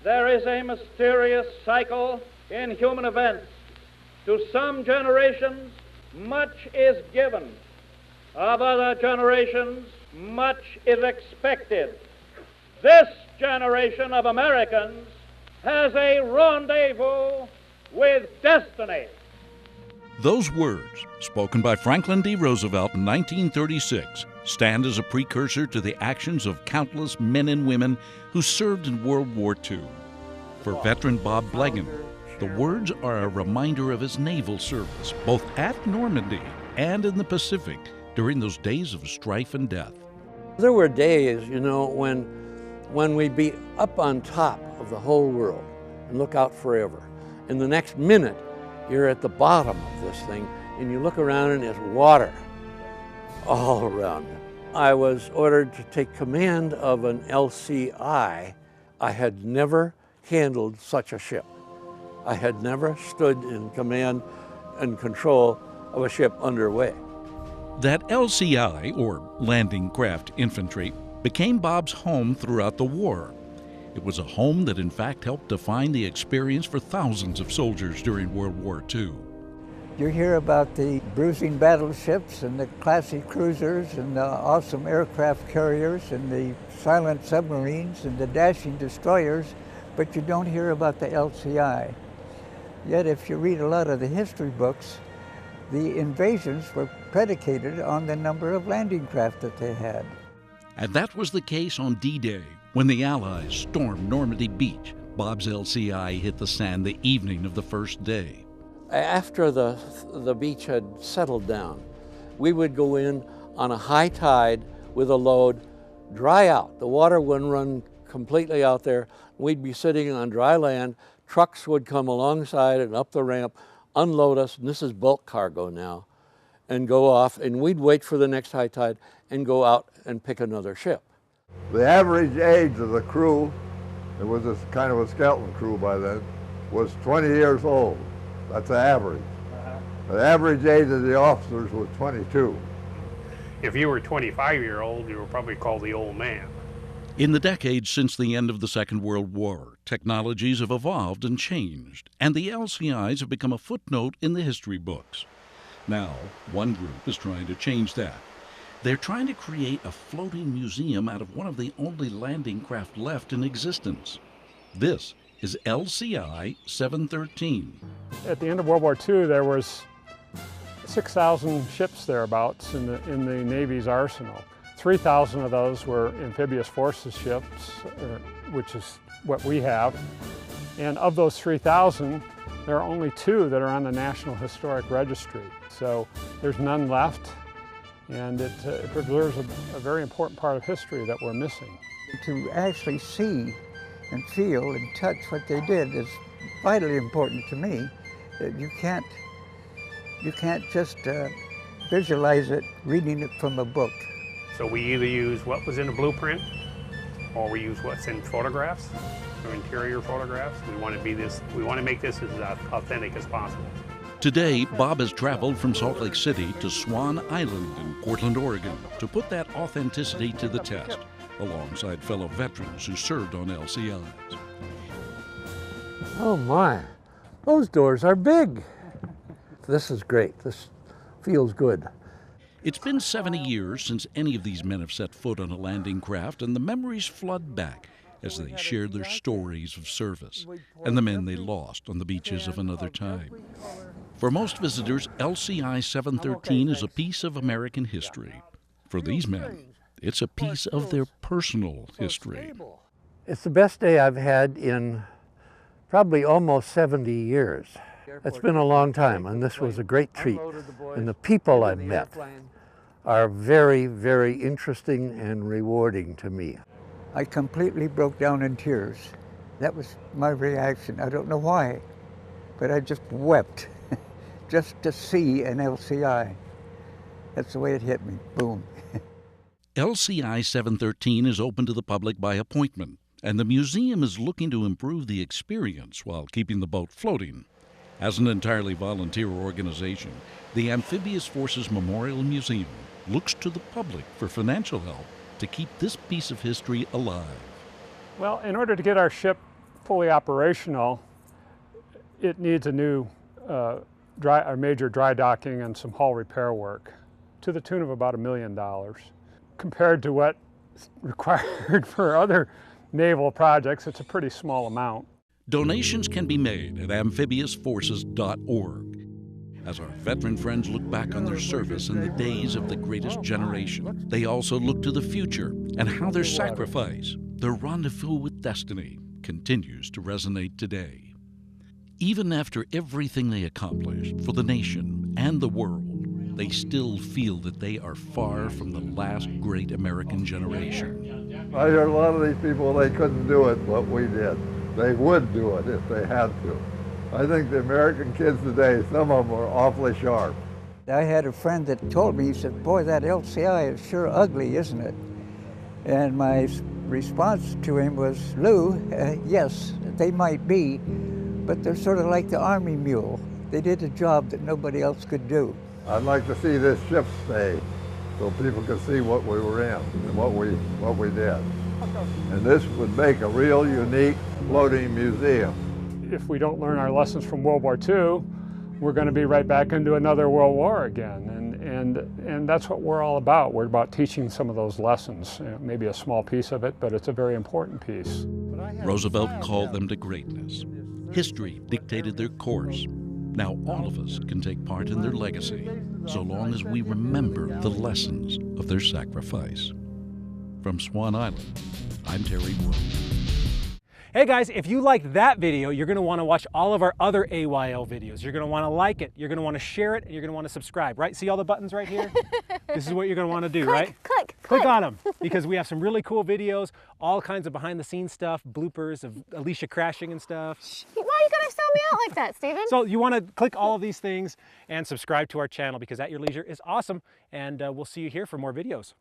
There is a mysterious cycle in human events. To some generations, much is given. Of other generations, much is expected. This generation of Americans has a rendezvous with destiny. Those words, spoken by Franklin D. Roosevelt in 1936, stand as a precursor to the actions of countless men and women who served in World War II. For veteran Bob Blegan, the words are a reminder of his naval service, both at Normandy and in the Pacific during those days of strife and death. There were days, when we'd be up on top of the whole world and look out forever. And the next minute, you're at the bottom of this thing and you look around and there's water all around you. I was ordered to take command of an LCI. I had never handled such a ship. I had never stood in command and control of a ship underway. That LCI, or Landing Craft Infantry, became Bob's home throughout the war. It was a home that in fact helped define the experience for thousands of soldiers during World War II. You hear about the bruising battleships and the classic cruisers and the awesome aircraft carriers and the silent submarines and the dashing destroyers, but you don't hear about the LCI. Yet if you read a lot of the history books, the invasions were predicated on the number of landing craft that they had. And that was the case on D-Day, when the Allies stormed Normandy Beach. Bob's LCI hit the sand the evening of the first day. After the beach had settled down, we would go in on a high tide with a load, dry out. The water wouldn't run completely out there. We'd be sitting on dry land. Trucks would come alongside and up the ramp, unload us, and this is bulk cargo now, and go off, and we'd wait for the next high tide and go out and pick another ship. The average age of the crew, it was a kind of a skeleton crew by then, was 20 years old. That's the average. The average age of the officers was 22. If you were 25-year-old, you were probably called the old man. In the decades since the end of the Second World War, technologies have evolved and changed, and the LCIs have become a footnote in the history books. Now, one group is trying to change that. They're trying to create a floating museum out of one of the only landing craft left in existence. This is LCI 713. At the end of World War II, there was 6,000 ships thereabouts in the Navy's arsenal. 3,000 of those were amphibious forces ships, which is what we have. And of those 3,000, there are only 2 that are on the National Historic Registry. So there's none left, and it preserves a very important part of history that we're missing. To actually see and feel and touch what they did is vitally important to me. You can't just visualize it reading it from a book. So we either use what was in a blueprint, or we use what's in photographs, or interior photographs. We want to make this as authentic as possible. Today, Bob has traveled from Salt Lake City to Swan Island in Portland, Oregon, to put that authenticity to the test, alongside fellow veterans who served on LCIs. Oh my, those doors are big. This is great. This feels good. It's been 70 years since any of these men have set foot on a landing craft, and the memories flood back as they share their stories of service and the men they lost on the beaches of another time. For most visitors, LCI 713 is a piece of American history. For these men, it's a piece of their personal history. It's the best day I've had in probably almost 70 years. It's been a long time, and this was a great treat. And the people I've met are very, very interesting and rewarding to me. I completely broke down in tears. That was my reaction. I don't know why, but I just wept just to see an LCI. That's the way it hit me, boom. LCI 713 is open to the public by appointment, and the museum is looking to improve the experience while keeping the boat floating. As an entirely volunteer organization, the Amphibious Forces Memorial Museum looks to the public for financial help to keep this piece of history alive. Well, in order to get our ship fully operational, it needs a new a major dry docking and some hull repair work to the tune of about $1 million. Compared to what's required for other naval projects, it's a pretty small amount. Donations can be made at amphibiousforces.org. As our veteran friends look back on their service in the days of the greatest generation, they also look to the future and how their sacrifice, their rendezvous with destiny, continues to resonate today. Even after everything they accomplished for the nation and the world, they still feel that they are far from the last great American generation. I hear a lot of these people, they couldn't do it what we did. They would do it if they had to. I think the American kids today, some of them are awfully sharp. I had a friend that told me, he said, boy, that LCI is sure ugly, isn't it? And my response to him was, Lou, yes, they might be, but they're sort of like the Army mule. They did a job that nobody else could do. I'd like to see this ship stay so people could see what we were in and what we did. And this would make a real unique floating museum. If we don't learn our lessons from World War II, we're going to be right back into another World War again. And that's what we're all about. We're about teaching some of those lessons. You know, maybe a small piece of it, but it's a very important piece. Roosevelt called them to greatness. History dictated their course. Now all of us can take part in their legacy, so long as we remember the lessons of their sacrifice. From Swan Island, I'm Terry Wood. Hey guys, if you liked that video, you're going to want to watch all of our other AYL videos. You're going to want to like it, you're going to want to share it, and you're going to want to subscribe, right? See all the buttons right here? This is what you're going to want to do, right? Click on them, because we have some really cool videos, all kinds of behind the scenes stuff, bloopers of Alicia crashing and stuff. Why are you going to sell me out like that, Stephen? So you want to click all of these things and subscribe to our channel, because At Your Leisure is awesome, and we'll see you here for more videos.